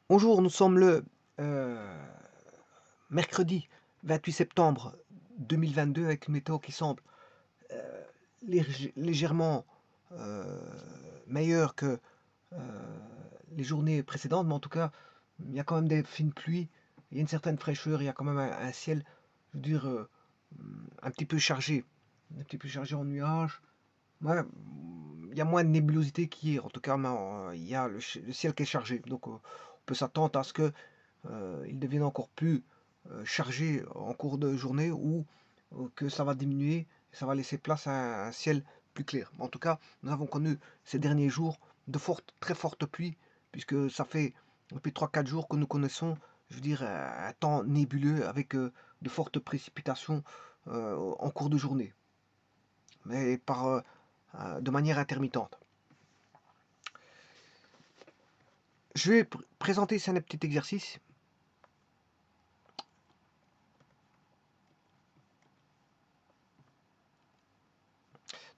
Bonjour, nous sommes le euh, mercredi 28 septembre 2022 avec une météo qui semble euh, légèrement euh, meilleure que les journées précédentes, mais en tout cas, il y a quand même des fines pluies, il y a une certaine fraîcheur, il y a quand même un ciel, je veux dire, un petit peu chargé, un petit peu chargé en nuages. Ouais, il y a moins de nébulosité qu'hier, en tout cas, mais, il y a le ciel qui est chargé, donc on peut s'attendre à ce que ils deviennent encore plus chargés en cours de journée ou que ça va diminuer, ça va laisser place à un ciel plus clair. En tout cas, nous avons connu ces derniers jours de très fortes pluies, puisque ça fait depuis 3 4 jours que nous connaissons, je veux dire, un temps nébuleux avec de fortes précipitations en cours de journée, mais de manière intermittente. Je vais présenter ici un petit exercice.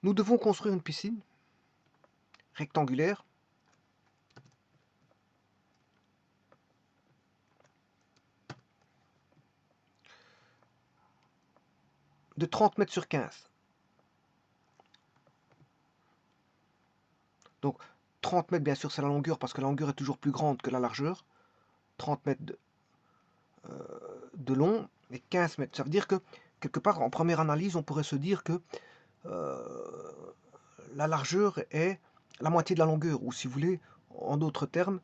Nous devons construire une piscine rectangulaire de 30 mètres sur 15. Donc 30 mètres, bien sûr, c'est la longueur parce que la longueur est toujours plus grande que la largeur. 30 mètres de long et 15 mètres. Ça veut dire que, quelque part, en première analyse, on pourrait se dire que euh, la largeur est la moitié de la longueur. Ou si vous voulez, en d'autres termes,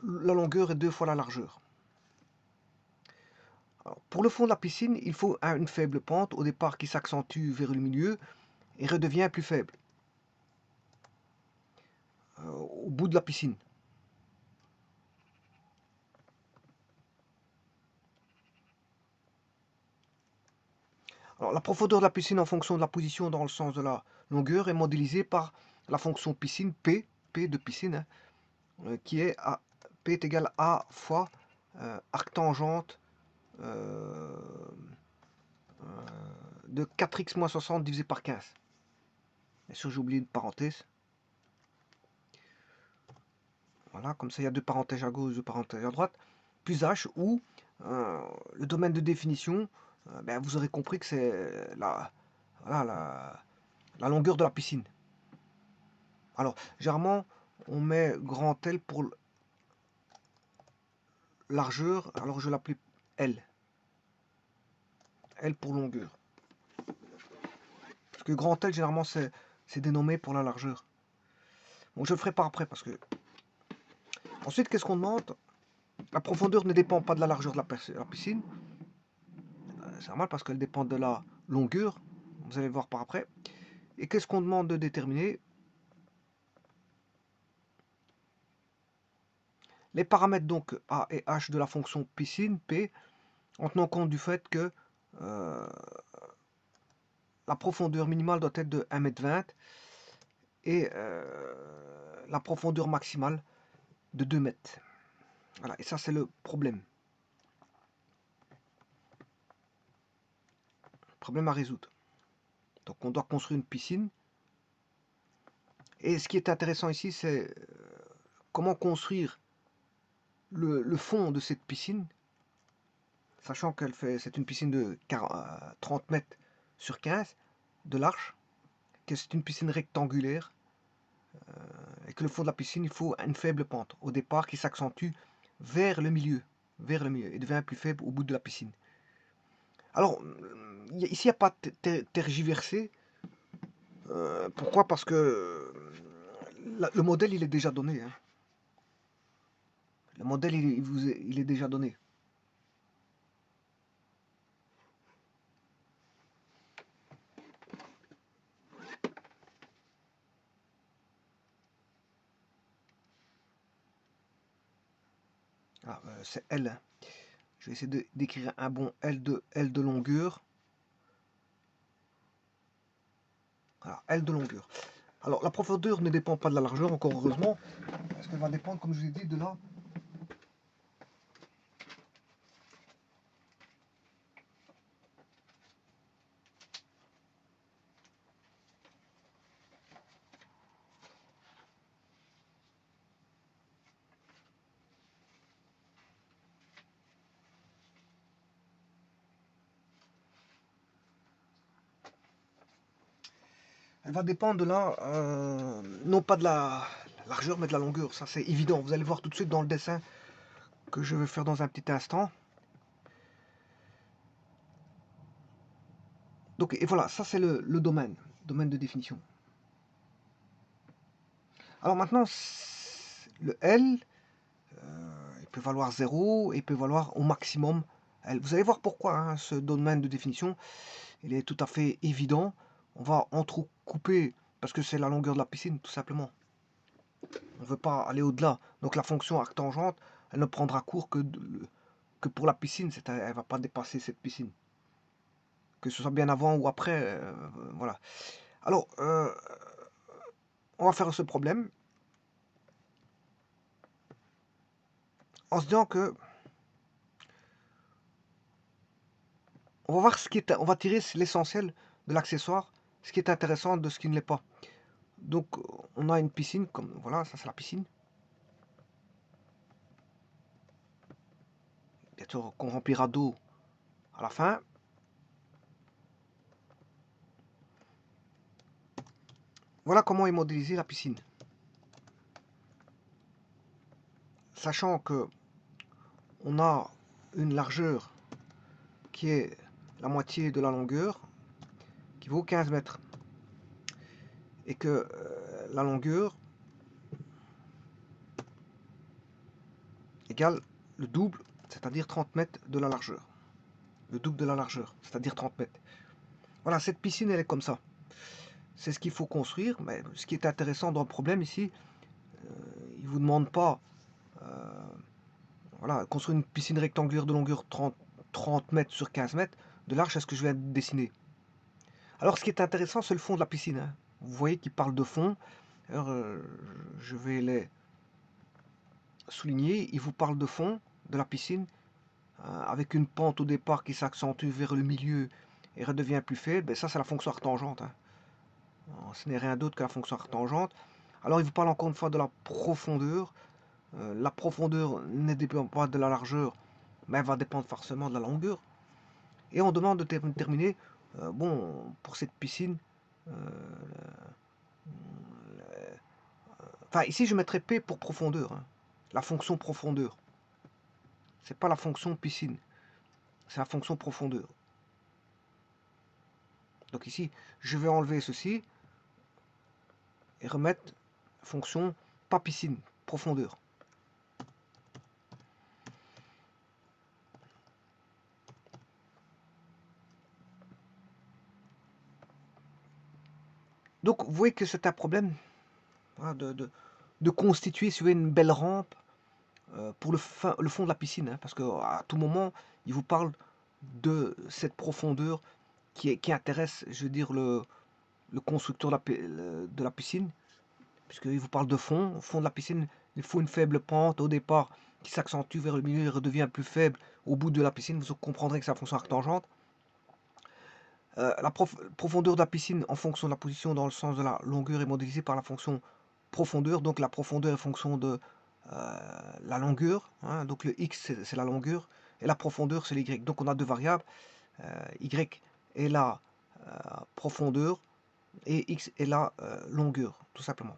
la longueur est 2 fois la largeur. Alors, pour le fond de la piscine, il faut une faible pente au départ qui s'accentue vers le milieu et redevient plus faible au bout de la piscine. Alors, la profondeur de la piscine en fonction de la position dans le sens de la longueur est modélisée par la fonction piscine P de piscine, hein, qui est P est égal à fois arctangente euh, de 4x moins 60 divisé par 15. Bien sûr, j'ai oublié une parenthèse. Voilà, comme ça il y a deux parenthèses à gauche, deux parenthèses à droite. Plus H, où le domaine de définition, ben, vous aurez compris que c'est voilà, la longueur de la piscine. Alors, généralement, on met grand L pour largeur, alors je l'appelle L. L pour longueur. Parce que grand L, généralement, c'est dénommé pour la largeur. Bon, je le ferai pas après parce que. Ensuite, qu'est-ce qu'on demande? La profondeur ne dépend pas de la largeur de la piscine. C'est normal parce qu'elle dépend de la longueur. Vous allez voir par après. Et qu'est-ce qu'on demande de déterminer? Les paramètres donc A et H de la fonction piscine, P, en tenant compte du fait que euh, la profondeur minimale doit être de 1,20 m et la profondeur maximale de 2 mètres. Voilà, et ça c'est le problème. Problème à résoudre. Donc on doit construire une piscine. Et ce qui est intéressant ici, c'est comment construire le fond de cette piscine, sachant qu'elle fait, c'est une piscine de 30 mètres sur 15 de large, que c'est une piscine rectangulaire, et que le fond de la piscine, il faut une faible pente au départ qui s'accentue vers le milieu, et devient plus faible au bout de la piscine. Alors, ici, il n'y a pas de tergiversé. Pourquoi? Parce que le modèle, il est déjà donné, hein. Le modèle, il est déjà donné. Ah, c'est L, hein. Je vais essayer d'écrire un bon L de longueur. Voilà, L de longueur. Alors, la profondeur ne dépend pas de la largeur, encore heureusement, parce qu'elle va dépendre, comme je vous ai dit, de la. Elle va dépendre de la, non pas de la largeur, mais de la longueur. Ça, c'est évident. Vous allez voir tout de suite dans le dessin que je vais faire dans un petit instant. Donc, et voilà, ça c'est le domaine de définition. Alors maintenant, le L, il peut valoir 0 et il peut valoir au maximum L. Vous allez voir pourquoi hein, ce domaine de définition, il est tout à fait évident. On va entrecouper, parce que c'est la longueur de la piscine, tout simplement. On ne veut pas aller au-delà. Donc la fonction arctangente, elle ne prendra cours que pour la piscine, elle ne va pas dépasser cette piscine. Que ce soit bien avant ou après, voilà. Alors, on va faire ce problème en se disant que on va voir on va tirer l'essentiel de l'accessoire, ce qui est intéressant de ce qui ne l'est pas. Donc, on a une piscine, comme voilà, ça c'est la piscine. Bien sûr, qu'on remplira d'eau à la fin. Voilà comment est modélisée la piscine. Sachant que on a une largeur qui est la moitié de la longueur, qui vaut 15 mètres. Et que la longueur égale le double, c'est-à-dire 30 mètres de la largeur. Le double de la largeur, c'est-à-dire 30 mètres. Voilà, cette piscine, elle est comme ça. C'est ce qu'il faut construire, mais ce qui est intéressant dans le problème ici, il ne vous demande pas voilà, construire une piscine rectangulaire de longueur 30 mètres sur 15 mètres, de large, c'est ce que je viens de dessiner. Alors ce qui est intéressant, c'est le fond de la piscine. Hein. Vous voyez qu'il parle de fond. Alors, je vais les souligner. Il vous parle de fond de la piscine, avec une pente au départ qui s'accentue vers le milieu et redevient plus faible. Ben, ça, c'est la fonction arctangente. Hein. Ce n'est rien d'autre que la fonction arctangente. Alors il vous parle encore une fois de la profondeur. La profondeur ne dépend pas de la largeur, mais elle va dépendre forcément de la longueur. Et on demande de déterminer, bon, pour cette piscine, enfin ici je mettrai P pour profondeur, hein, la fonction profondeur. C'est pas la fonction piscine, c'est la fonction profondeur. Donc ici, je vais enlever ceci et remettre fonction pas piscine, profondeur. Donc vous voyez que c'est un problème hein, de constituer sur une belle rampe pour le fond de la piscine, hein, parce qu'à tout moment, il vous parle de cette profondeur qui intéresse, je veux dire, le constructeur de la piscine, puisqu'il vous parle de fond. Au fond de la piscine, il faut une faible pente au départ qui s'accentue vers le milieu et redevient plus faible au bout de la piscine. Vous comprendrez que c'est la fonction arctangente. La profondeur de la piscine en fonction de la position dans le sens de la longueur est modélisée par la fonction profondeur. Donc la profondeur est fonction de la longueur. Hein, donc le x c'est la longueur et la profondeur c'est l'y. Donc on a deux variables. Y est la profondeur et x est la longueur, tout simplement.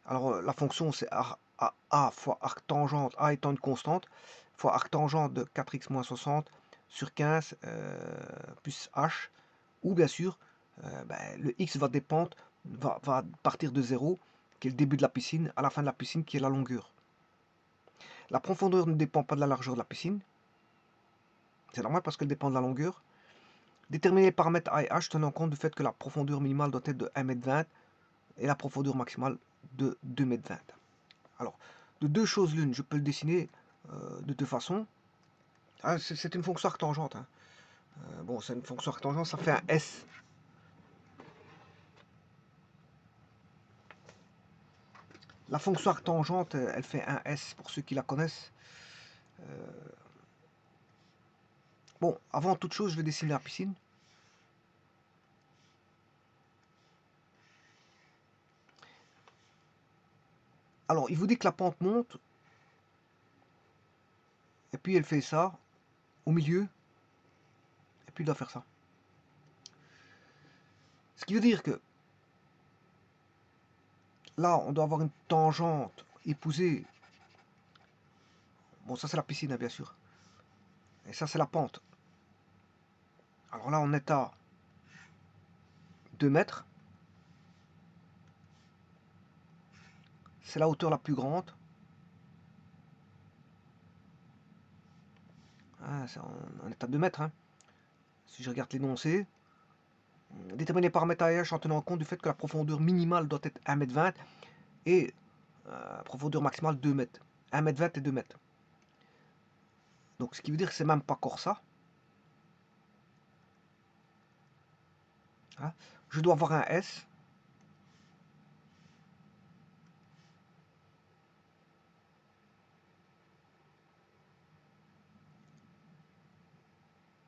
Alors la fonction c'est a fois arctangente, a étant une constante, fois arctangente de 4x moins 60 sur 15 plus h, ou bien sûr le x va dépendre, va partir de 0, qui est le début de la piscine, à la fin de la piscine qui est la longueur. La profondeur ne dépend pas de la largeur de la piscine, c'est normal parce qu'elle dépend de la longueur. Déterminer les paramètres a et h tenant compte du fait que la profondeur minimale doit être de 1,20 m et la profondeur maximale de 2,20 m. Alors, de deux choses l'une, je peux le dessiner de deux façons. Ah, c'est une fonction arctangente. Hein. Bon, c'est une fonction arctangente, ça fait un S. La fonction arctangente, elle fait un S pour ceux qui la connaissent. Bon, avant toute chose, je vais dessiner la piscine. Alors, il vous dit que la pente monte, et puis elle fait ça, au milieu, et puis il doit faire ça. Ce qui veut dire que là, on doit avoir une tangente épousée. Bon, ça c'est la piscine, hein, bien sûr. Et ça c'est la pente. Alors là, on est à 2 mètres. C'est la hauteur la plus grande. Ah, on est à 2 mètres. Hein. Si je regarde l'énoncé, déterminer les paramètres AH en tenant compte du fait que la profondeur minimale doit être 1,20 m et profondeur maximale 2 mètres. 1,20 m et 2 mètres. Donc ce qui veut dire que c'est même pas encore ça. Hein. Je dois avoir un S.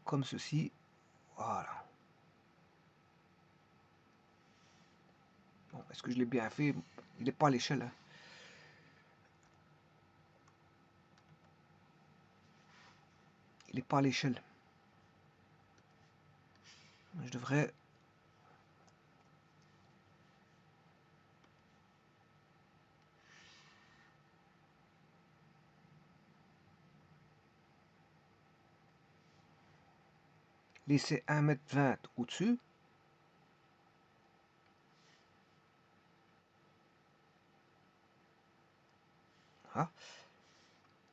Comme ceci. Voilà. Bon, est-ce que je l'ai bien fait? Il n'est pas à l'échelle. Hein. Il n'est pas à l'échelle. Je devrais... laisser 1,20 m au-dessus. Voilà.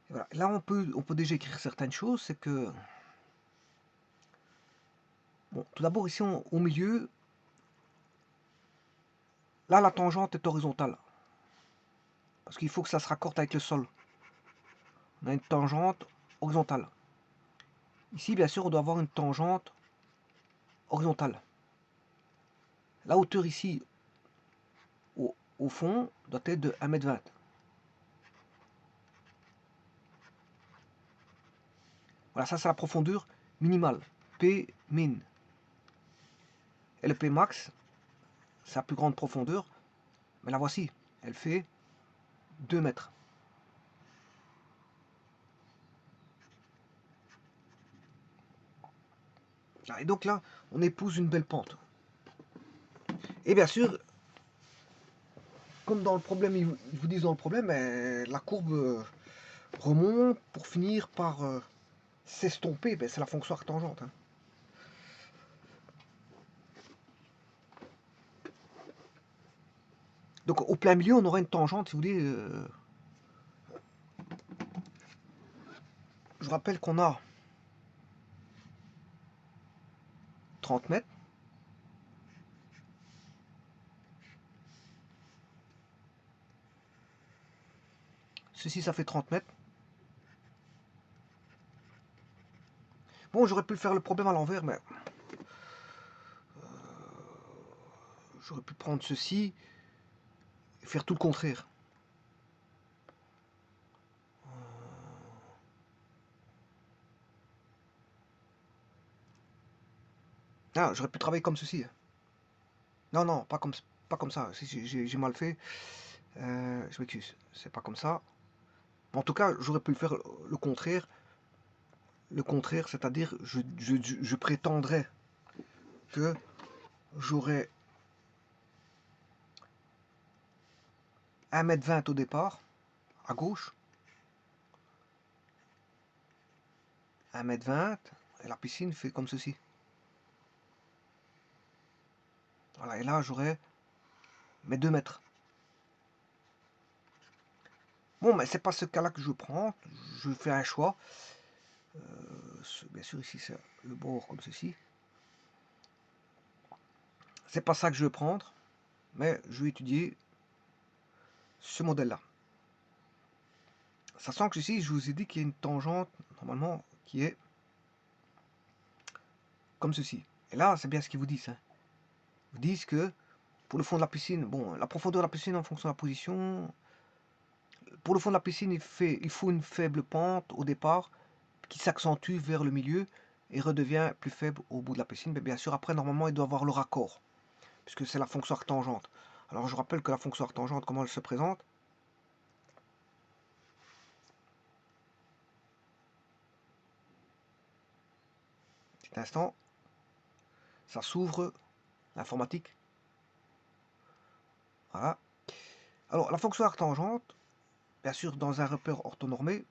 Voilà. Là, on peut déjà écrire certaines choses. C'est que... Bon, tout d'abord, ici, au milieu, là, la tangente est horizontale. Parce qu'il faut que ça se raccorde avec le sol. On a une tangente horizontale. Ici, bien sûr, on doit avoir une tangente horizontale. La hauteur ici, au fond, doit être de 1,20 m. Voilà, ça c'est la profondeur minimale, P min. Et le P max, c'est la plus grande profondeur, mais la voici, elle fait 2 mètres. Et donc là, on épouse une belle pente. Et bien sûr, comme dans le problème, ils vous disent dans le problème, la courbe remonte pour finir par s'estomper. C'est la fonction arctangente. Hein. Donc au plein milieu, on aura une tangente, si vous voulez. Je rappelle qu'on a 30 mètres. Ceci, ça fait 30 mètres. Bon, j'aurais pu faire le problème à l'envers, mais... j'aurais pu prendre ceci et faire tout le contraire. Ah, j'aurais pu travailler comme ceci. Non, non, pas comme ça. Si j'ai mal fait, je m'excuse. C'est pas comme ça. En tout cas, j'aurais pu le faire le contraire. Le contraire, c'est-à-dire, je prétendrais que j'aurais 1,20 m au départ, à gauche. 1,20 m, et la piscine fait comme ceci. Voilà, et là, j'aurais mes 2 mètres. Bon, mais c'est pas ce cas-là que je prends. Je fais un choix. Bien sûr, ici, c'est le bord comme ceci. C'est pas ça que je vais prendre, mais je vais étudier ce modèle-là. Sachant que ici, je vous ai dit qu'il y a une tangente, normalement, qui est comme ceci. Et là, c'est bien ce qu'ils vous disent. Hein. Ils vous disent que pour le fond de la piscine, bon, la profondeur de la piscine en fonction de la position. Pour le fond de la piscine, il faut une faible pente au départ qui s'accentue vers le milieu et redevient plus faible au bout de la piscine. Mais bien sûr, après, normalement, il doit avoir le raccord, puisque c'est la fonction arctangente. Alors, je rappelle que la fonction arctangente, comment elle se présente? Petit instant. Ça s'ouvre l'informatique. Voilà. Alors, la fonction arctangente, bien sûr, dans un repère orthonormé,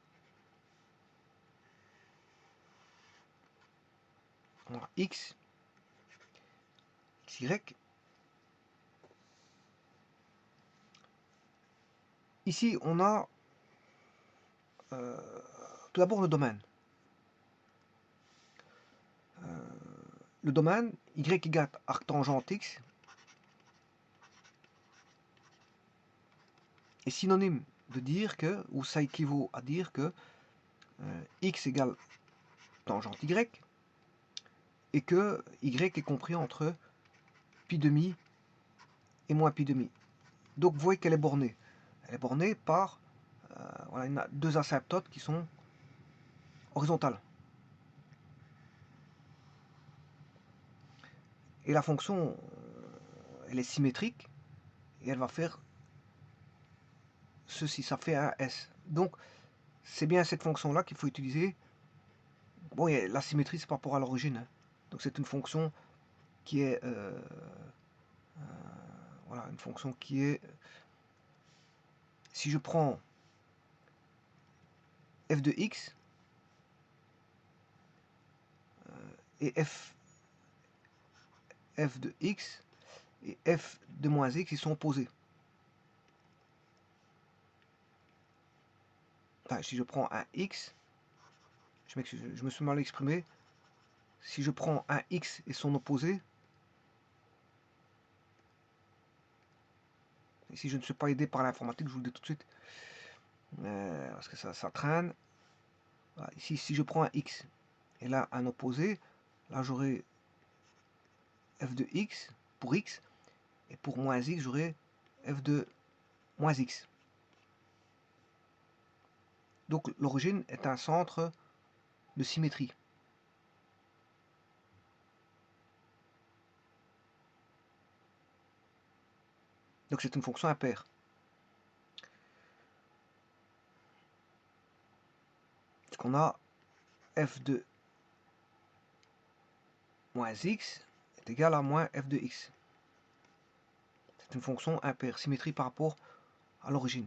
on a x, y. Ici, on a tout d'abord le domaine. Le domaine, y égale arctangente x, est synonyme de dire que, ou ça équivaut à dire que x égale tangente y, et que y est compris entre pi demi et moins pi demi. Donc vous voyez qu'elle est bornée. Elle est bornée par voilà, il y a deux asymptotes qui sont horizontales. Et la fonction, elle est symétrique, et elle va faire ceci, ça fait un S. Donc c'est bien cette fonction-là qu'il faut utiliser. Bon, la symétrie, c'est par rapport à l'origine. Hein. Donc c'est une fonction qui est... voilà, une fonction qui est... Si je prends f de x et f de x et f de moins x, ils sont opposés. Enfin, si je prends un x, je m'excuse, je me suis mal exprimé. Si je prends un x et son opposé, ici je ne suis pas aidé par l'informatique, je vous le dis tout de suite, parce que ça traîne. Voilà, ici, si je prends un x et là un opposé, là j'aurai f de x pour x, et pour moins x, j'aurai f de moins x. Donc l'origine est un centre de symétrie. Donc c'est une fonction impaire. Parce qu'on a f de moins x est égal à moins f de x. C'est une fonction impaire, symétrie par rapport à l'origine.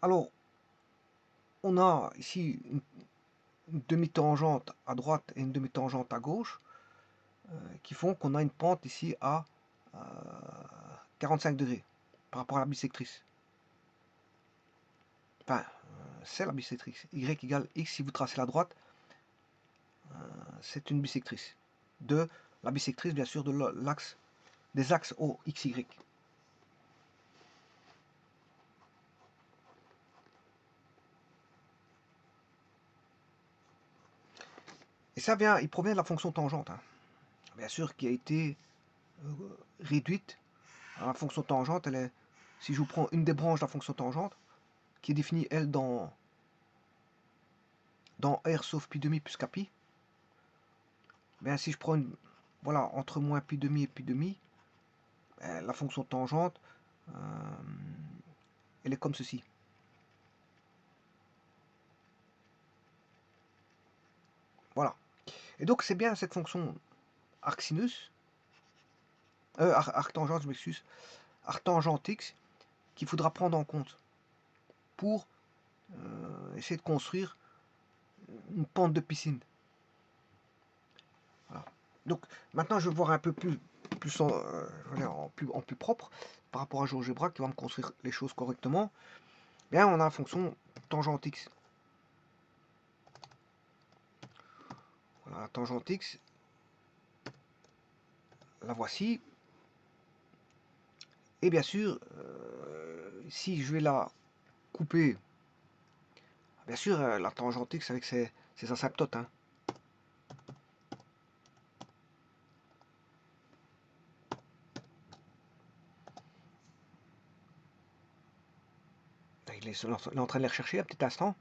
Alors, on a ici une demi-tangente à droite et une demi-tangente à gauche qui font qu'on a une pente ici à 45 degrés par rapport à la bisectrice. Enfin, c'est la bisectrice. Y égale x, si vous tracez la droite, c'est une bisectrice. De la bisectrice, bien sûr, de l'axe des axes O, x, y. Et ça vient, il provient de la fonction tangente, hein. Bien sûr, qui a été réduite. Alors, la fonction tangente, elle est, si je vous prends une des branches de la fonction tangente, qui est définie, elle, dans R sauf pi demi plus kpi, bien, si je prends une, voilà, entre moins pi demi et pi demi, la fonction tangente, elle est comme ceci. Voilà. Et donc, c'est bien cette fonction arcsinus, arctangente, je m'excuse, arctangente x, qu'il faudra prendre en compte pour essayer de construire une pente de piscine. Voilà. Donc maintenant je vais voir un peu plus en plus propre par rapport à GeoGebra qui va me construire les choses correctement. Bien, on a la fonction tangente x. Voilà, la tangente x, la voici. Et bien sûr, si je vais la couper, bien sûr, la tangente x avec ses asymptotes. Hein. Il est en train de les rechercher un petit instant.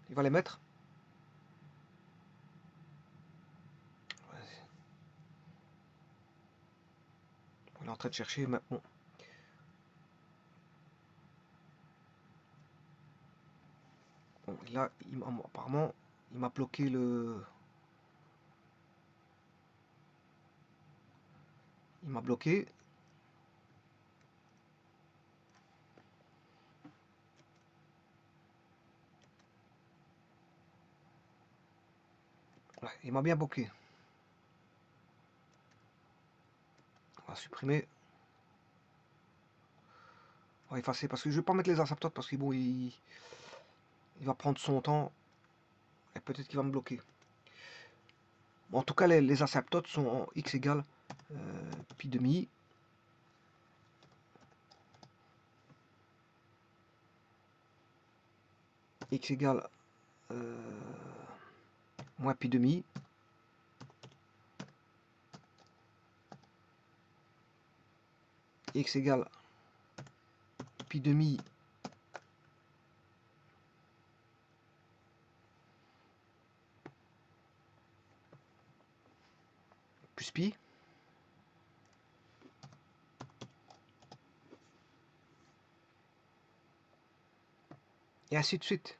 Il va les mettre. Il est en train de chercher maintenant. Bon, Là, apparemment, il m'a bloqué le... Il m'a bloqué. Ouais, il m'a bien bloqué. On va supprimer. On va effacer parce que je vais pas mettre les asymptotes parce que bon, il va prendre son temps et peut-être qu'il va me bloquer. Bon, en tout cas, les asymptotes sont en x égale pi demi. X égale moins pi demi. X égale pi demi plus pi. Et ainsi de suite.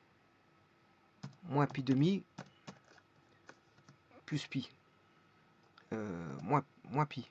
Moins pi demi plus pi. Moins pi.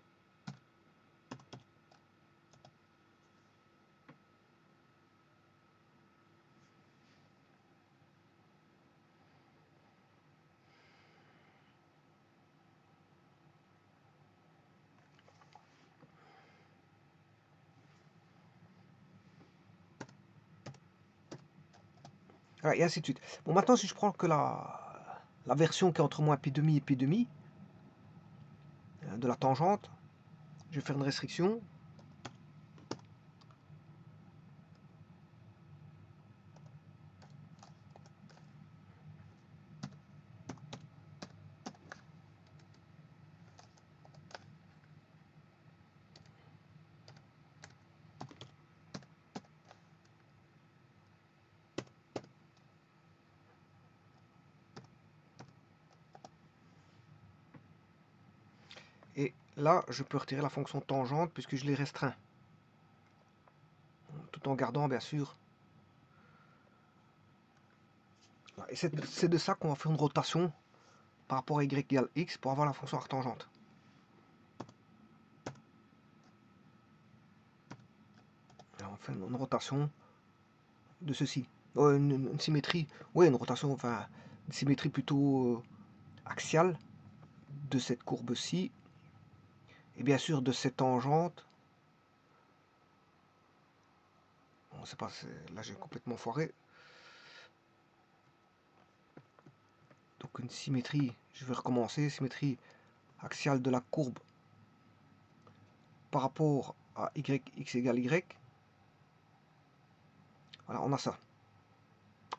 Voilà, et ainsi de suite. Bon, maintenant, si je prends que la version qui est entre moins pi demi et pi demi de la tangente, je vais faire une restriction. Et là, je peux retirer la fonction tangente puisque je l'ai restreint. Tout en gardant, bien sûr. Et c'est de ça qu'on va faire une rotation par rapport à y égale x pour avoir la fonction arctangente. Alors on fait une rotation de ceci. Une symétrie, ouais, une rotation, enfin, une symétrie plutôt axiale de cette courbe-ci. Et bien sûr de cette tangente. Bon, c'est pas, là j'ai complètement foiré. Donc une symétrie, je vais recommencer, symétrie axiale de la courbe par rapport à x égale y. Voilà, on a ça.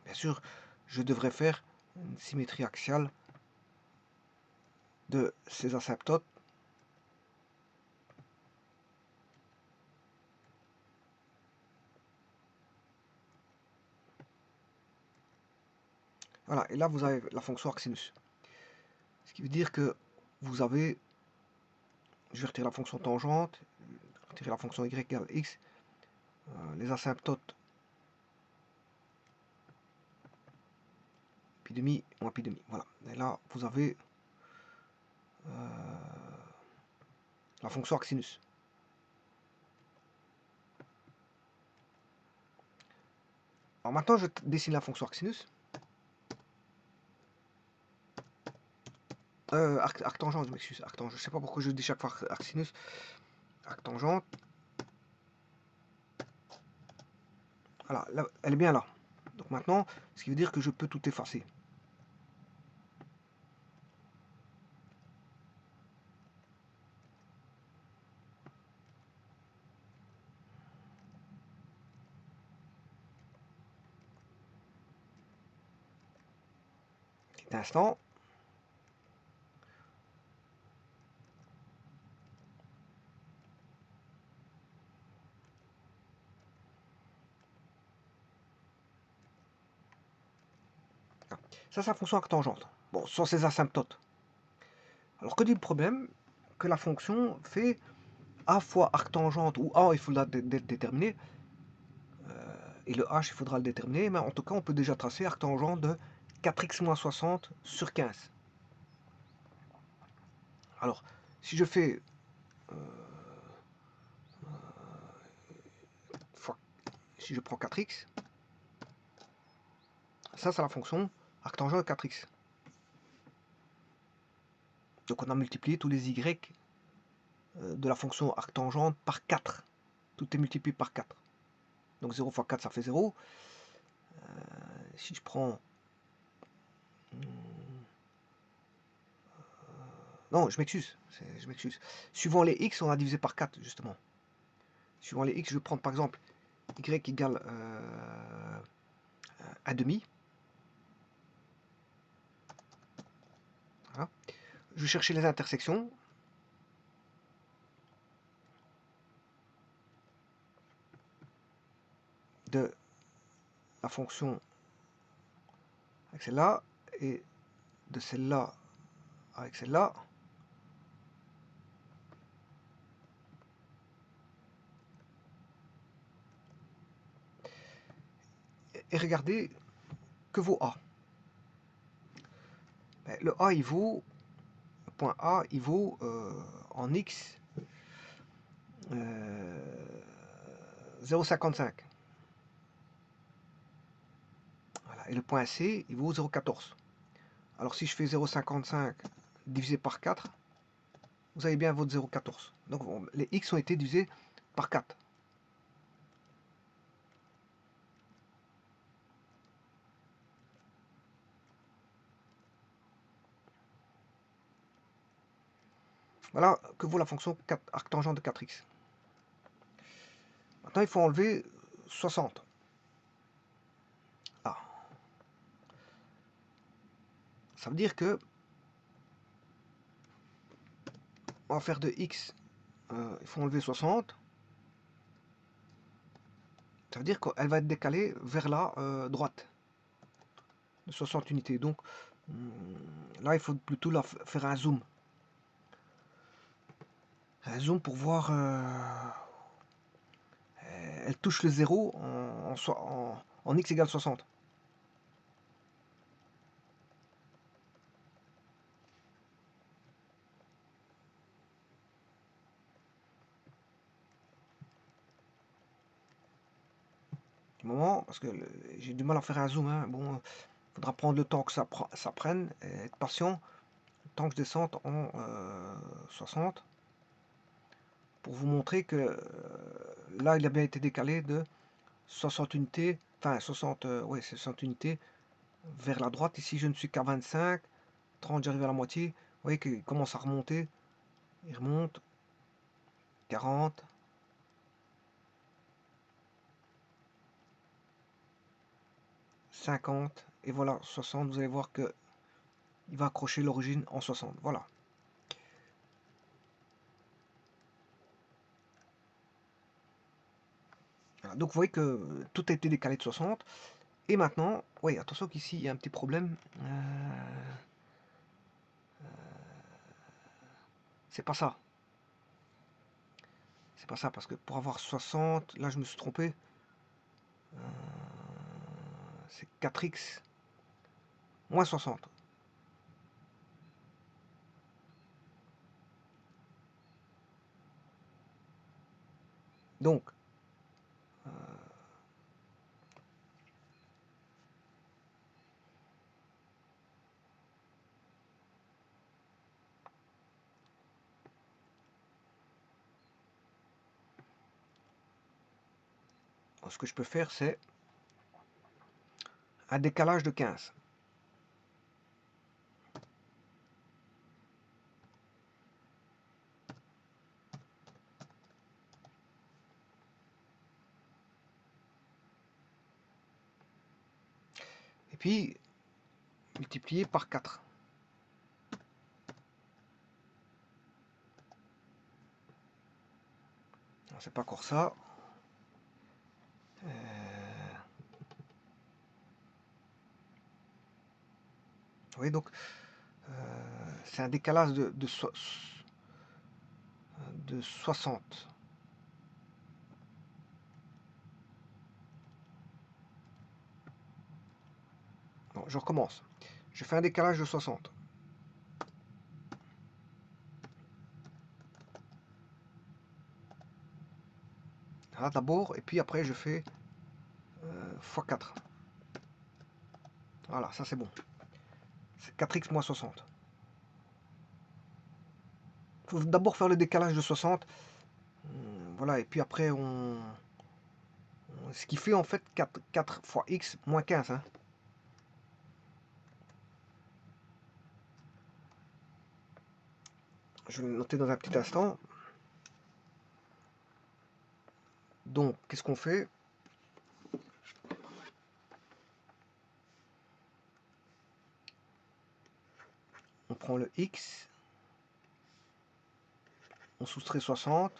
Bien sûr, je devrais faire une symétrie axiale de ces asymptotes. Voilà, et là vous avez la fonction arcsinus. Ce qui veut dire que vous avez, je vais retirer la fonction tangente, retirer la fonction y égale x, les asymptotes pi demi moins pi demi. Voilà, et là vous avez la fonction arcsinus. Alors maintenant je dessine la fonction arcsinus. Arctangente, je m'excuse, arctangente. Je sais pas pourquoi je dis chaque fois arcsinus. Arctangente. Voilà, là, elle est bien là. Donc maintenant, ce qui veut dire que je peux tout effacer. Petit instant. Ça, c'est la fonction arctangente. Bon, ce sont ces asymptotes. Alors que dit le problème? Que la fonction fait A fois arctangente, ou A, il faut la déterminer, et le h, il faudra le déterminer, mais en tout cas, on peut déjà tracer arctangent de 4x moins 60 sur 15. Alors, si je fais si je prends 4x, ça c'est la fonction arctangent de 4x. Donc on a multiplié tous les y de la fonction arctangente par 4. Tout est multiplié par 4. Donc 0 fois 4, ça fait 0. Si je prends... non, je m'excuse. Suivant les x, on a divisé par 4, justement. Suivant les x, je vais prendre par exemple y égale 1 demi. Voilà. Je vais chercher les intersections. De la fonction avec celle-là et de celle-là avec celle-là. Et regardez que vaut A. Le A, il vaut, le point A, il vaut en X 0,55. Voilà. Et le point C, il vaut 0,14. Alors si je fais 0,55 divisé par 4, vous avez bien votre 0,14. Donc les X ont été divisés par 4. Voilà que vaut la fonction arctangente de 4x. Maintenant, il faut enlever 60. Ah. Ça veut dire que on va faire de x, il faut enlever 60. Ça veut dire qu'elle va être décalée vers la droite de 60 unités. Donc là, il faut plutôt faire un zoom. Un zoom pour voir... elle touche le 0 en x égale 60. Moment, parce que j'ai du mal à faire un zoom. Hein. Bon, il faudra prendre le temps que ça prenne, et être patient, tant que je descende en 60, pour vous montrer que là, il a bien été décalé de 60 unités, enfin 60, ouais, c'est 60 unités vers la droite. Ici, je ne suis qu'à 25, 30, j'arrive à la moitié. Vous voyez qu'il commence à remonter. Il remonte. 40. 50. Et voilà, 60. Vous allez voir que il va accrocher l'origine en 60. Voilà. Voilà. Donc vous voyez que tout a été décalé de 60. Et maintenant, oui, attention qu'ici, il y a un petit problème. C'est pas ça. C'est pas ça, parce que pour avoir 60, là je me suis trompé. C'est 4x moins 60. Donc, ce que je peux faire, c'est un décalage de 15. Et puis, multiplié par 4. C'est pas encore ça. Oui, donc c'est un décalage de 60. Bon, je recommence. Je fais un décalage de 60. Là d'abord, et puis après je fais x4. Voilà, ça c'est bon. C'est 4x moins 60. Il faut d'abord faire le décalage de 60. Voilà, et puis après ce qui fait en fait 4 fois x moins 15. Hein. Je vais le noter dans un petit instant. Donc, qu'est-ce qu'on fait? On prend le x, on soustrait 60,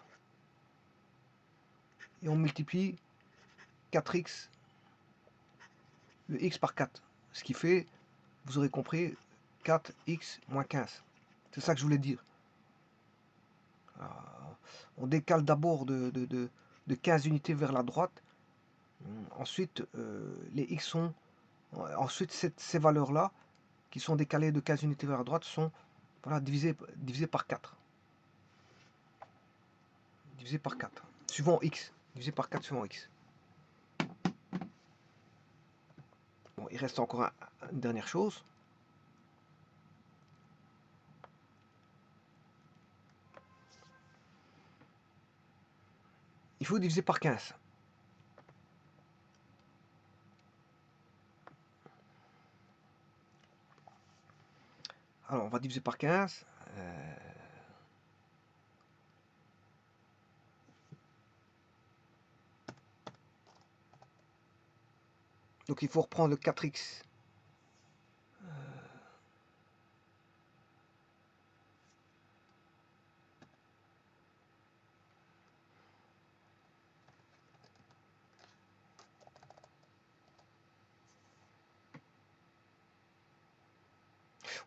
et on multiplie 4x, le x par 4. Ce qui fait, vous aurez compris, 4x moins 15. C'est ça que je voulais dire. On décale d'abord de 15 unités vers la droite. Ensuite, les x sont... Ensuite, ces valeurs-là, qui sont décalées de 15 unités vers la droite, sont voilà, divisées par 4. Divisé par 4. Suivant x. Divisé par 4 suivant x. Bon, il reste encore une dernière chose. Il faut diviser par 15. Alors, on va diviser par 15. Donc, il faut reprendre le 4x.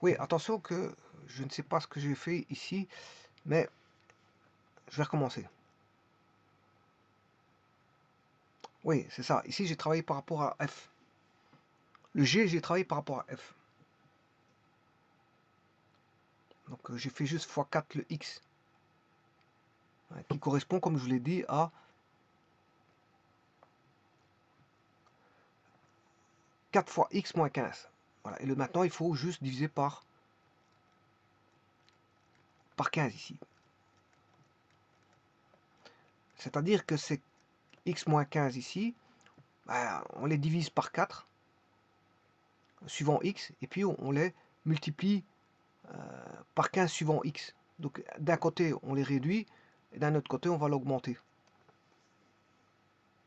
Oui, attention que je ne sais pas ce que j'ai fait ici, mais je vais recommencer. Oui, c'est ça. Ici, j'ai travaillé par rapport à f. Le g, j'ai travaillé par rapport à f. Donc, j'ai fait juste x4 le x. Qui correspond, comme je vous l'ai dit, à 4 fois x moins 15. Voilà. Et maintenant, il faut juste diviser par 15 ici. C'est-à-dire que c'est x moins 15 ici, on les divise par 4, suivant x, et puis on les multiplie par 15 suivant x. Donc d'un côté, on les réduit, et d'un autre côté, on va l'augmenter.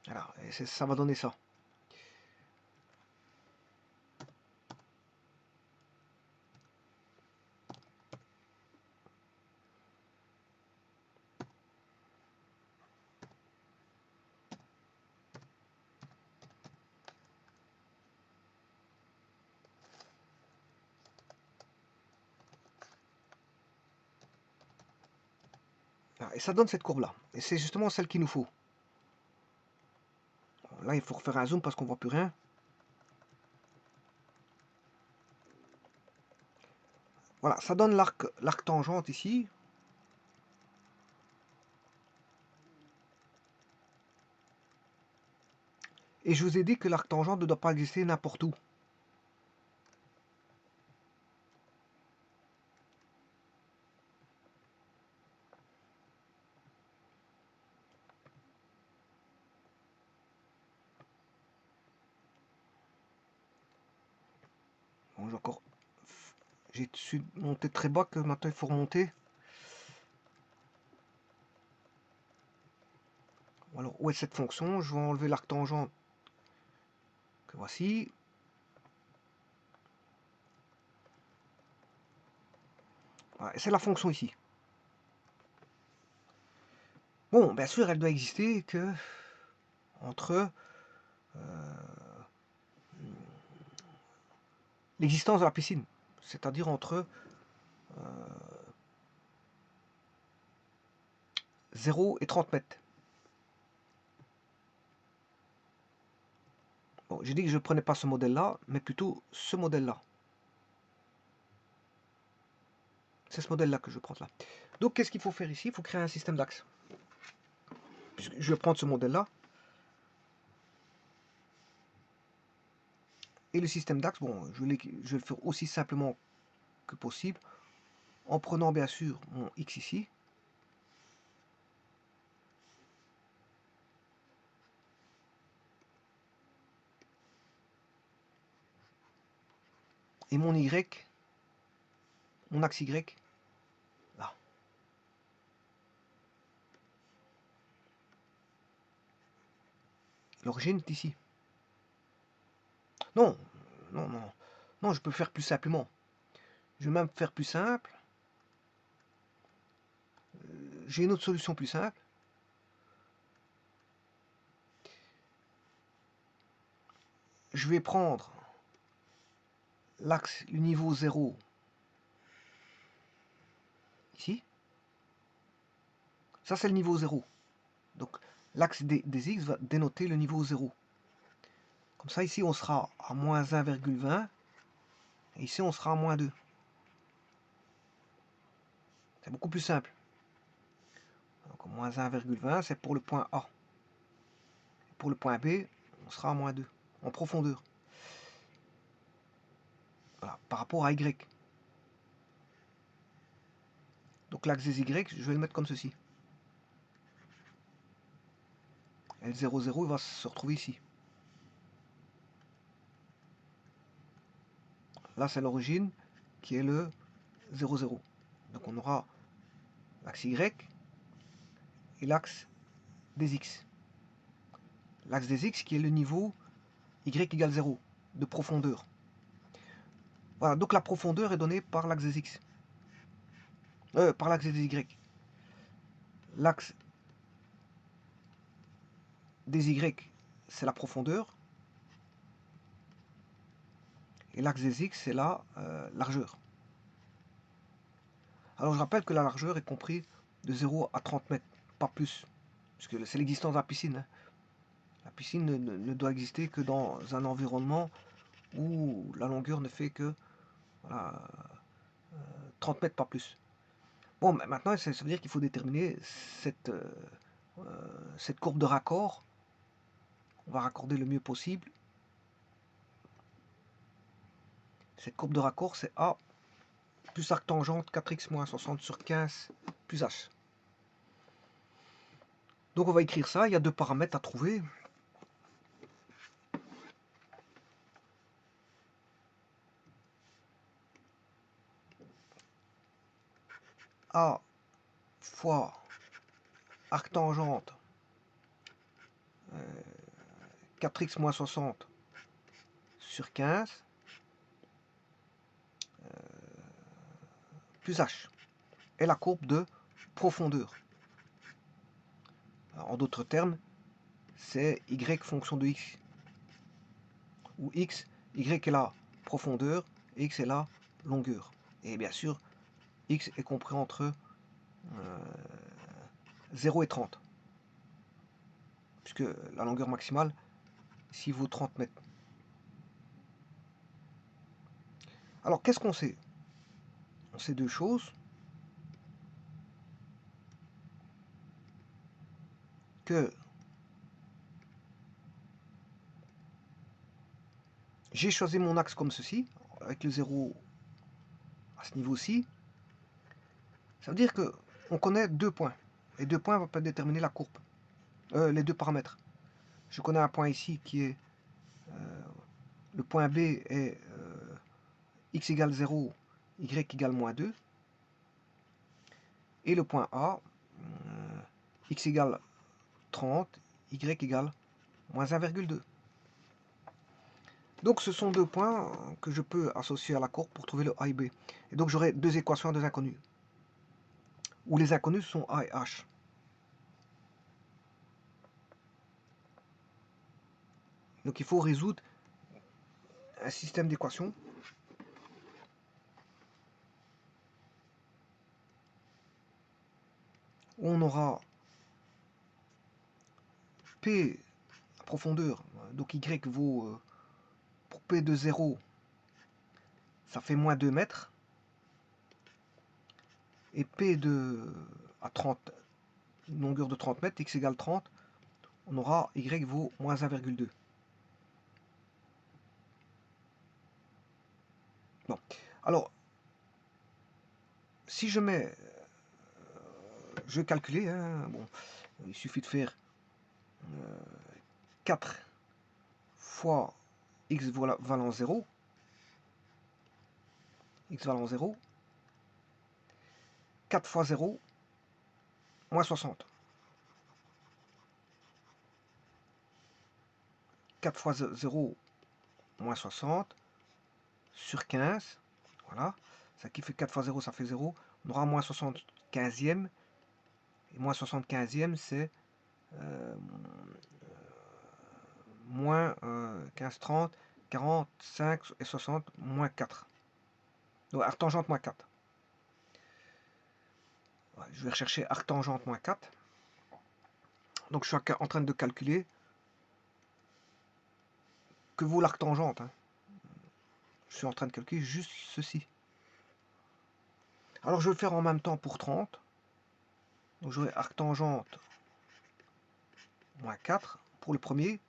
Voilà, et ça va donner ça. Voilà, et ça donne cette courbe-là. Et c'est justement celle qu'il nous faut. Là, il faut refaire un zoom parce qu'on ne voit plus rien. Voilà, ça donne l'arc tangente ici. Et je vous ai dit que l'arc tangente ne doit pas exister n'importe où. Bon, j'ai monté très bas que maintenant il faut remonter. Alors, où est cette fonction? Je vais enlever l'arc tangente que voici. Voilà, et c'est la fonction ici. Bon, bien sûr, elle doit exister que entre l'existence de la piscine, c'est-à-dire entre 0 et 30 mètres. Bon, j'ai dit que je ne prenais pas ce modèle-là, mais plutôt ce modèle-là. C'est ce modèle-là que je prends là. Donc, qu'est-ce qu'il faut faire ici? Il faut créer un système d'axes. Je vais prendre ce modèle-là. Et le système d'axes, bon, je vais le faire aussi simplement que possible, en prenant bien sûr mon X ici. Et mon Y, mon axe Y, là. L'origine est ici. Non, non, non. Non, je peux faire plus simplement. Je vais même faire plus simple. J'ai une autre solution plus simple. Je vais prendre l'axe, le niveau 0, ici. Ça, c'est le niveau 0. Donc, l'axe des X va dénoter le niveau 0. Comme ça, ici, on sera à moins 1,20. Et ici, on sera à moins 2. C'est beaucoup plus simple. Donc, moins 1,20, c'est pour le point A. Pour le point B, on sera à moins 2, en profondeur. Voilà, par rapport à Y. Donc l'axe des Y, je vais le mettre comme ceci. Et le 0, 0, il va se retrouver ici. Là, c'est l'origine qui est le 0, 0. Donc on aura l'axe Y et l'axe des X. L'axe des X qui est le niveau Y égale 0 de profondeur. Voilà, donc la profondeur est donnée par l'axe des X. Par l'axe des Y. L'axe des Y, c'est la profondeur. Et l'axe des X, c'est la largeur. Alors je rappelle que la largeur est comprise de 0 à 30 mètres, pas plus. Parce que c'est l'existence de la piscine. La piscine ne doit exister que dans un environnement où la longueur ne fait que voilà, 30 mètres, pas plus. Bon, maintenant, ça veut dire qu'il faut déterminer cette courbe de raccord. On va raccorder le mieux possible. Cette courbe de raccord, c'est A plus arc tangente 4x moins 60 sur 15 plus H. Donc on va écrire ça, il y a deux paramètres à trouver. A fois arc tangente 4x moins 60 sur 15 plus H est la courbe de profondeur. Alors, en d'autres termes, c'est Y fonction de X. Où X, Y est la profondeur, et X est la longueur. Et bien sûr, X est compris entre 0 et 30. Puisque la longueur maximale, ici, vaut 30 mètres. Alors, qu'est-ce qu'on sait? On sait deux choses. Que j'ai choisi mon axe comme ceci, avec le 0 à ce niveau-ci. Ça veut dire que on connaît deux points. Et deux points vont déterminer la courbe. Les deux paramètres. Je connais un point ici qui est le point B est x égale 0, y égale moins 2. Et le point A, x égale 30, y égale moins 1,2. Donc ce sont deux points que je peux associer à la courbe pour trouver le A et B. Et donc j'aurai deux équations à deux inconnus. Où les inconnus sont A et H. Donc il faut résoudre un système d'équations où on aura P, la profondeur, donc Y vaut P de 0, ça fait moins 2 mètres. Et P de à 30, une longueur de 30 mètres, x égale 30, on aura y vaut moins 1,2. Bon, alors, si je mets, je vais calculer, hein, bon, il suffit de faire 4 fois x valant 0, x valant 0, 4 fois 0, moins 60. 4 fois 0, moins 60, sur 15, voilà, ça qui fait 4 fois 0, ça fait 0, on aura moins 75e, et moins 75e, c'est moins 15, 30, 40, 5 et 60, moins 4. Donc arctangente moins 4. Je vais rechercher arctangente moins 4. Donc je suis en train de calculer que vaut l'arctangente. Hein. Je suis en train de calculer juste ceci. Alors je vais le faire en même temps pour 30. Donc j'aurai arctangente moins 4 pour le premier.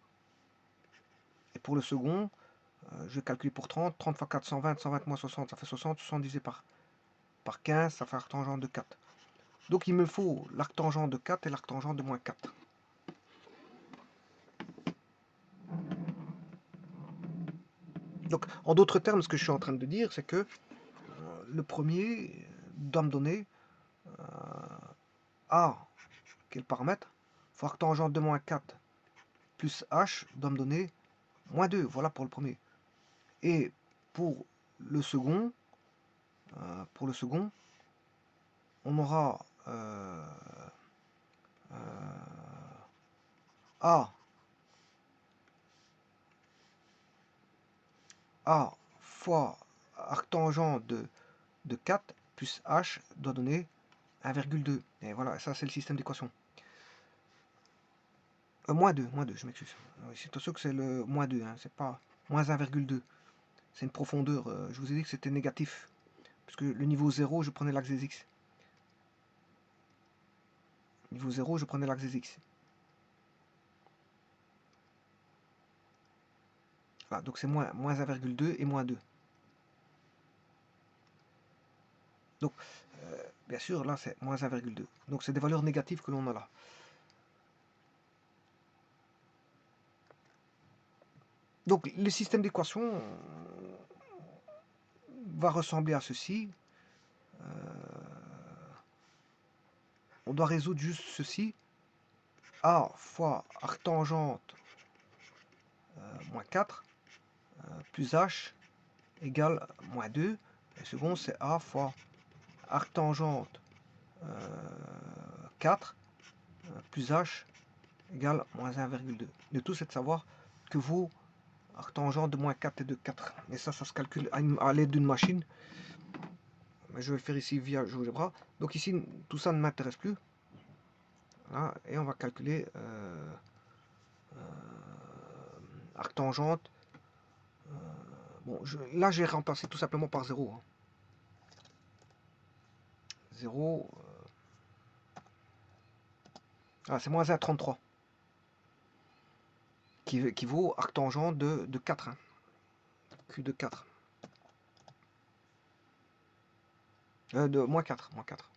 Et pour le second, je vais calculer pour 30. 30 fois 4, 120, 120 moins 60, ça fait 60. 60 divisé par 15, ça fait arctangente de 4. Donc il me faut l'arctangente de 4 et l'arctangente de moins 4. Donc en d'autres termes, ce que je suis en train de dire, c'est que le premier doit me donner A, qui est le paramètre, fois arctangente de moins 4 plus H doit me donner moins 2. Voilà pour le premier. Et pour le second, on aura A fois arctangente de 4 plus H doit donner 1,2. Et voilà, ça c'est le système d'équation. Moins 2, je m'excuse. C'est sûr que c'est le moins 2, hein, c'est pas moins 1,2. C'est une profondeur. Je vous ai dit que c'était négatif. Puisque le niveau 0, je prenais l'axe des x. Niveau 0, je prenais l'axe des x. Voilà, donc c'est moins 1,2 et moins 2. Donc, bien sûr, là, c'est moins 1,2. Donc, c'est des valeurs négatives que l'on a là. Donc, le système d'équation va ressembler à ceci. On doit résoudre juste ceci. A fois arctangente moins 4 plus H égale moins 2. Le second, c'est A fois arctangente 4 plus H égale moins 1,2. Le tout, c'est de savoir que vaut arctangente de moins 4 et de 4. Et ça se calcule à l'aide d'une machine. Mais je vais le faire ici via GeoGebra. Donc ici, tout ça ne m'intéresse plus. Voilà, et on va calculer arctangente. Bon, là, j'ai remplacé tout simplement par 0. Hein. 0. C'est moins 1,33. Qui vaut arctangente de 4. Hein. Q de 4. De moins 4. Moins 4.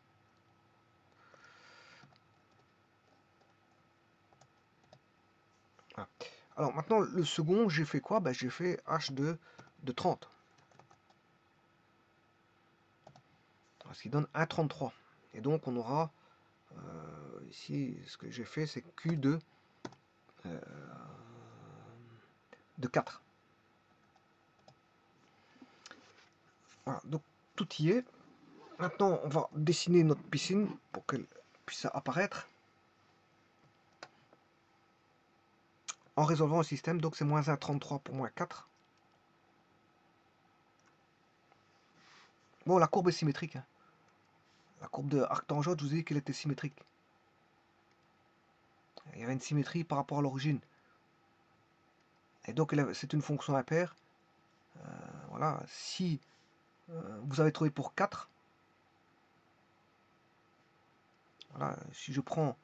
Voilà. Alors maintenant, le second, j'ai fait quoi? J'ai fait H de 30. Ce qui donne 1,33. Et donc on aura ici, ce que j'ai fait, c'est Q de 4. Voilà, donc tout y est. Maintenant, on va dessiner notre piscine pour qu'elle puisse apparaître. En résolvant le système, donc c'est moins 1,33 pour moins 4. Bon, la courbe est symétrique. Hein. La courbe de arctangente, je vous ai dit qu'elle était symétrique. Il y avait une symétrie par rapport à l'origine. Et donc, c'est une fonction impaire Voilà, si vous avez trouvé pour 4, voilà, si je prends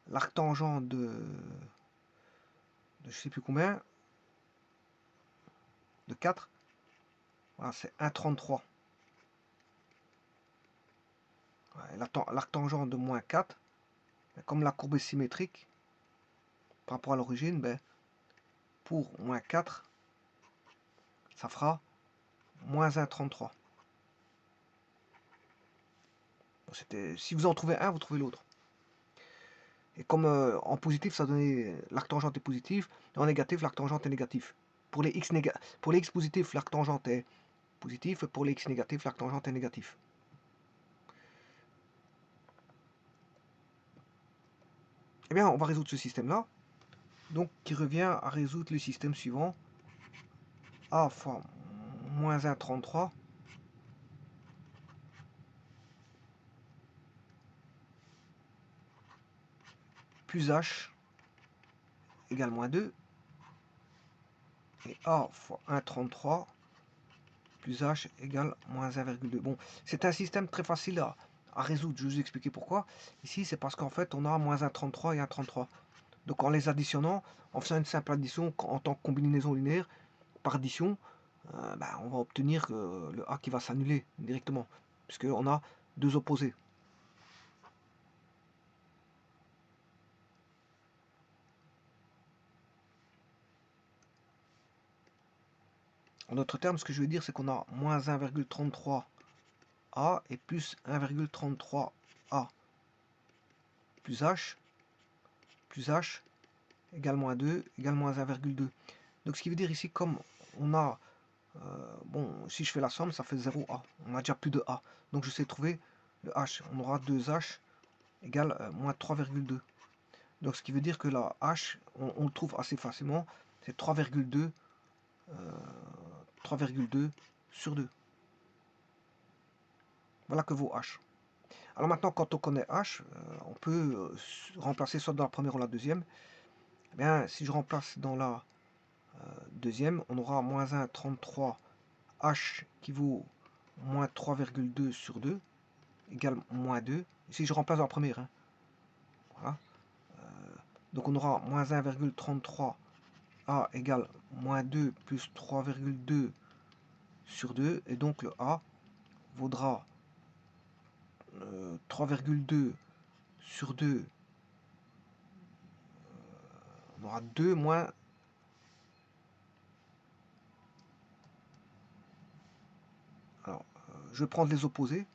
l'arctangent de je sais plus combien, de 4, voilà, c'est 1,33. Ouais, l'arctangent de moins 4, comme la courbe est symétrique par rapport à l'origine, ben, pour moins 4, ça fera moins 1,33. Si vous en trouvez un, vous trouvez l'autre. Et comme en positif, ça donnait l'arctangent est positif, et en négatif, l'arctangent est négatif. Pour les x positifs, l'arctangent est positif, et pour les x négatifs, l'arctangent est négatif. Eh bien, on va résoudre ce système-là, donc qui revient à résoudre le système suivant. A fois moins 1,33 plus H égale moins 2, et A fois 1,33 plus H égale moins 1,2. Bon, c'est un système très facile à résoudre, je vais vous expliquer pourquoi. Ici, c'est parce qu'en fait, on a moins 1,33 et 1,33. Donc en les additionnant, en faisant une simple addition en tant que combinaison linéaire, par addition, on va obtenir le A qui va s'annuler directement, puisqu'on a deux opposés. En d'autres termes, ce que je veux dire, c'est qu'on a moins 1,33 A et plus 1,33 A plus H égale moins 2 égale moins 1,2. Donc ce qui veut dire ici, comme on a, bon, si je fais la somme, ça fait 0 A. On a déjà plus de A. Donc je sais trouver le H. On aura 2H égale moins 3,2. Donc ce qui veut dire que la H, on le trouve assez facilement, c'est 3,2 sur 2. Voilà que vaut H. Alors maintenant, quand on connaît H, on peut remplacer soit dans la première ou la deuxième. Eh bien, si je remplace dans la deuxième, on aura moins 1,33 H qui vaut moins 3,2 sur 2 égale moins 2. Si je remplace dans la première, hein. Voilà. Donc on aura moins 1,33 A égale moins 2 plus 3,2 sur 2. Et donc le A vaudra 3,2 sur 2. On aura 2 moins... Alors, je vais prendre les opposés.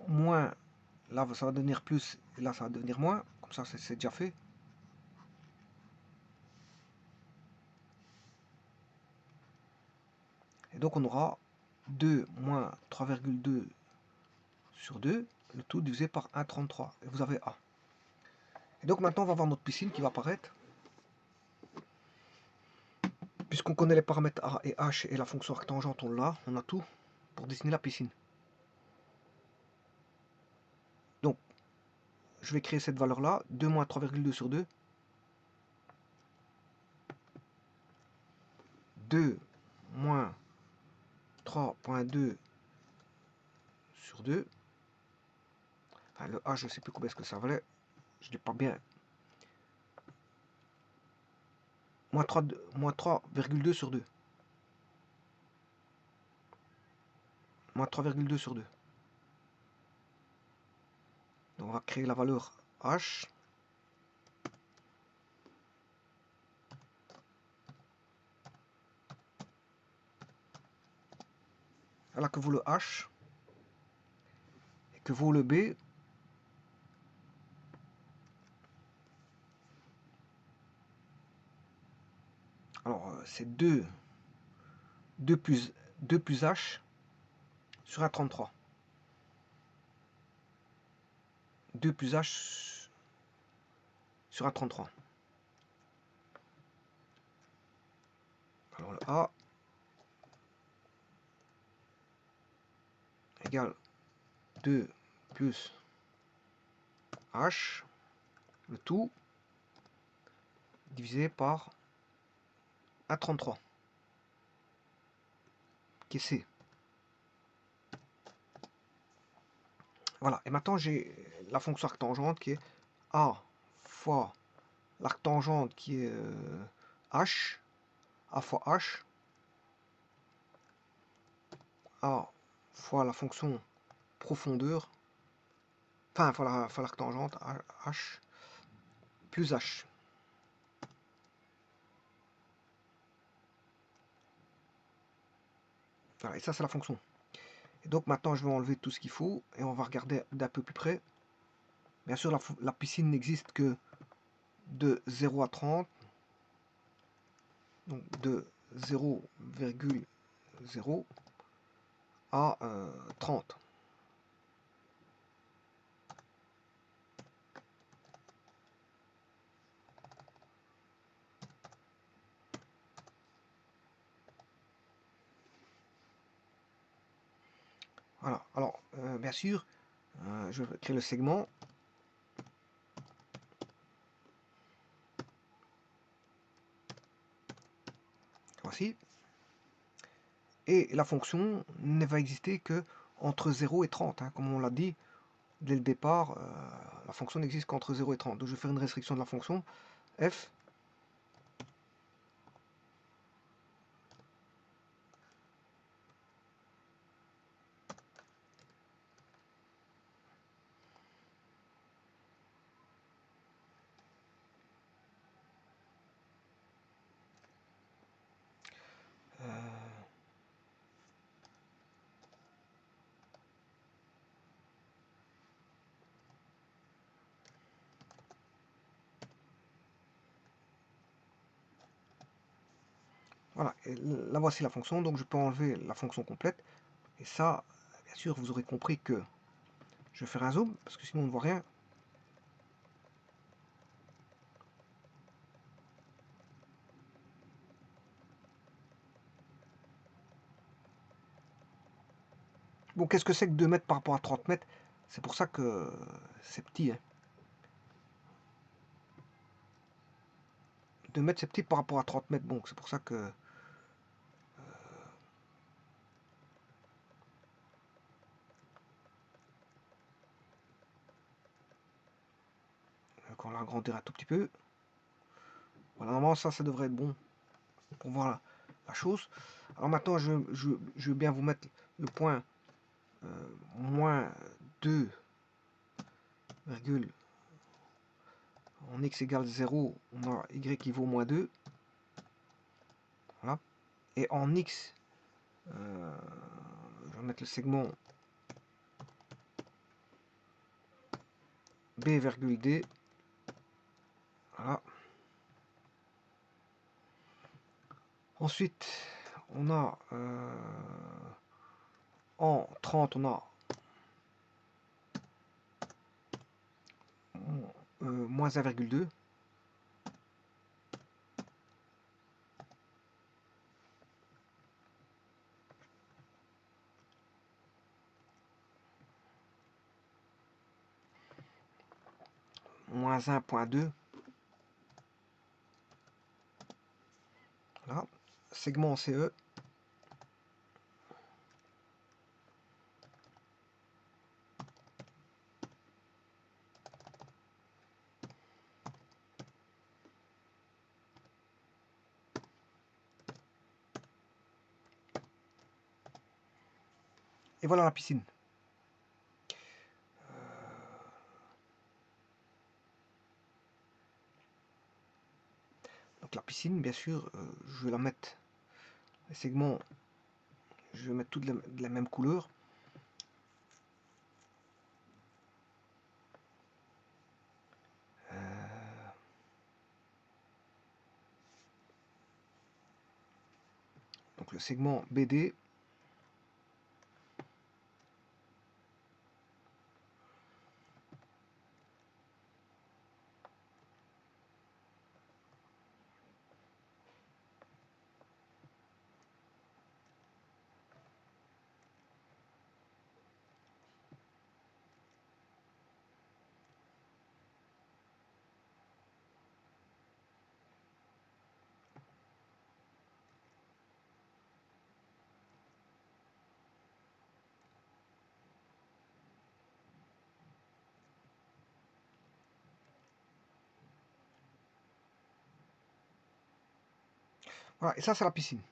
Moins, là ça va devenir plus, et là ça va devenir moins. Comme ça, c'est déjà fait. Et donc on aura 2 moins 3,2 sur 2, le tout divisé par 1,33. Et vous avez A. Et donc maintenant on va voir notre piscine qui va apparaître. Puisqu'on connaît les paramètres A et H et la fonction arctangente, on l'a, on a tout pour dessiner la piscine. Donc, je vais créer cette valeur-là, 2 moins 3,2 sur 2. 2 moins 3,2 sur 2. Enfin, le H, je ne sais plus combien est-ce que ça valait. Je ne l'ai pas bien. Moins 3,2 sur 2. Moins 3,2 sur 2. Donc on va créer la valeur H. Voilà que vaut le H. Et que vaut le B. Alors c'est 2 plus H sur 1,33. 2 plus H sur 1,33. Alors le A égale 2 plus H, le tout, divisé par 1,33. qui est C. Voilà, et maintenant j'ai la fonction arctangente qui est A fois l'arctangente qui est H, A fois H, A fois la fonction profondeur, enfin fois l'arctangente H, plus H. Voilà, et ça c'est la fonction. Et donc maintenant je vais enlever tout ce qu'il faut et on va regarder d'un peu plus près. Bien sûr la piscine n'existe que de 0 à 30, donc de 0,0 à 30. Voilà, alors bien sûr, je vais créer le segment. Voici. Et la fonction ne va exister que entre 0 et 30, hein, comme on l'a dit dès le départ, la fonction n'existe qu'entre 0 et 30. Donc je vais faire une restriction de la fonction f. Voilà, et là voici la fonction, donc je peux enlever la fonction complète. Et ça, bien sûr, vous aurez compris que je vais faire un zoom, parce que sinon on ne voit rien. Bon, qu'est-ce que c'est que 2 mètres par rapport à 30 mètres? C'est pour ça que c'est petit. Hein. 2 mètres c'est petit par rapport à 30 mètres, donc c'est pour ça que... Quand on l'agrandir un tout petit peu. Voilà, normalement ça devrait être bon pour voir la chose. Alors maintenant je vais bien vous mettre le point moins 2, en x égale 0, on a y qui vaut moins 2. Voilà. Et en x, je vais mettre le segment b virgule d. Voilà. Ensuite, on a en 30, on a moins 1,2. Moins 1,2. Voilà. Segment CE. Et voilà la piscine. Donc la piscine, bien sûr, je vais la mettre, les segments, je vais mettre toutes de la même couleur. Donc le segment BD. Voilà, et ça c'est la piscine.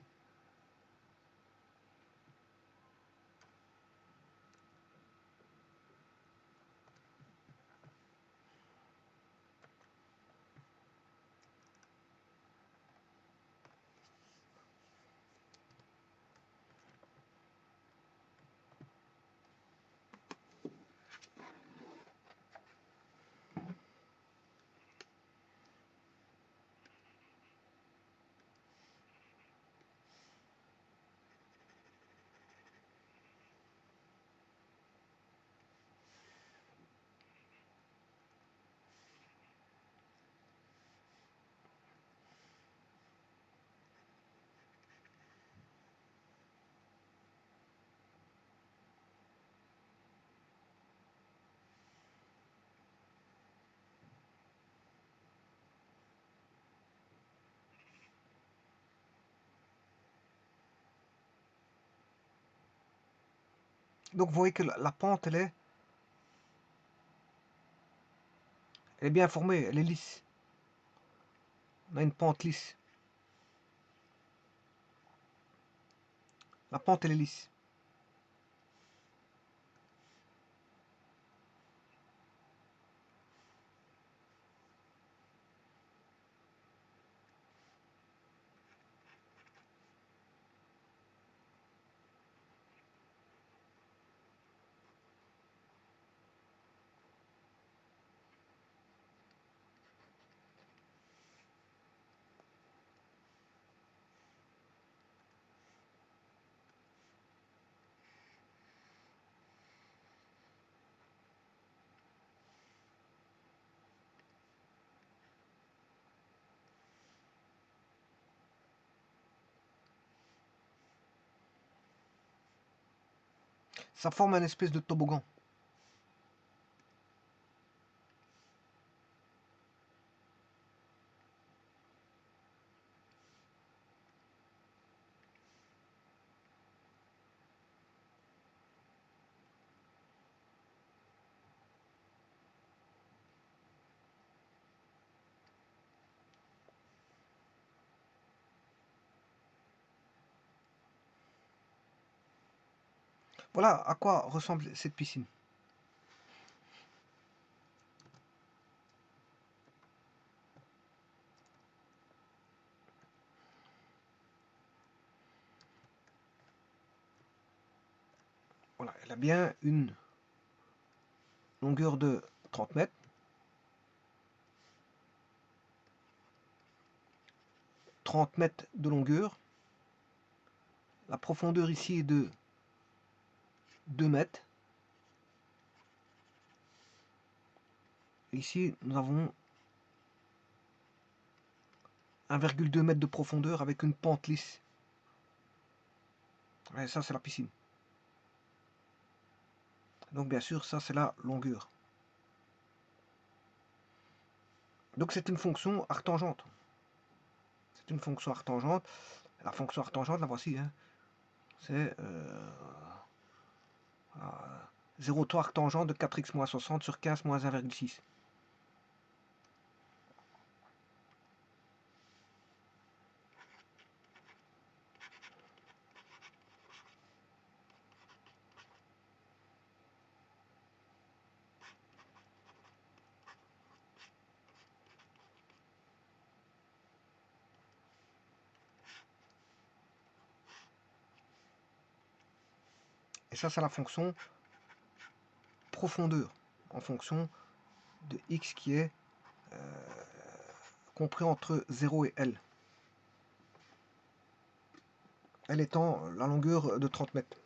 Donc vous voyez que la pente, elle est bien formée, elle est lisse. On a une pente lisse. La pente, elle est lisse. Ça forme un espèce de toboggan. Voilà à quoi ressemble cette piscine. Voilà, elle a bien une longueur de 30 mètres. 30 mètres de longueur. La profondeur ici est de 2 mètres. Ici, nous avons 1,2 mètre de profondeur avec une pente lisse. Et ça, c'est la piscine. Donc, bien sûr, ça, c'est la longueur. Donc, c'est une fonction arctangente. C'est une fonction arctangente. La fonction arctangente, la voici. Hein. C'est 0,3 arctangente de 4x moins 60 sur 15 moins 1,6. Et ça, c'est la fonction profondeur, en fonction de x qui est compris entre 0 et L. Elle étant la longueur de 30 mètres.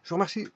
Je vous remercie.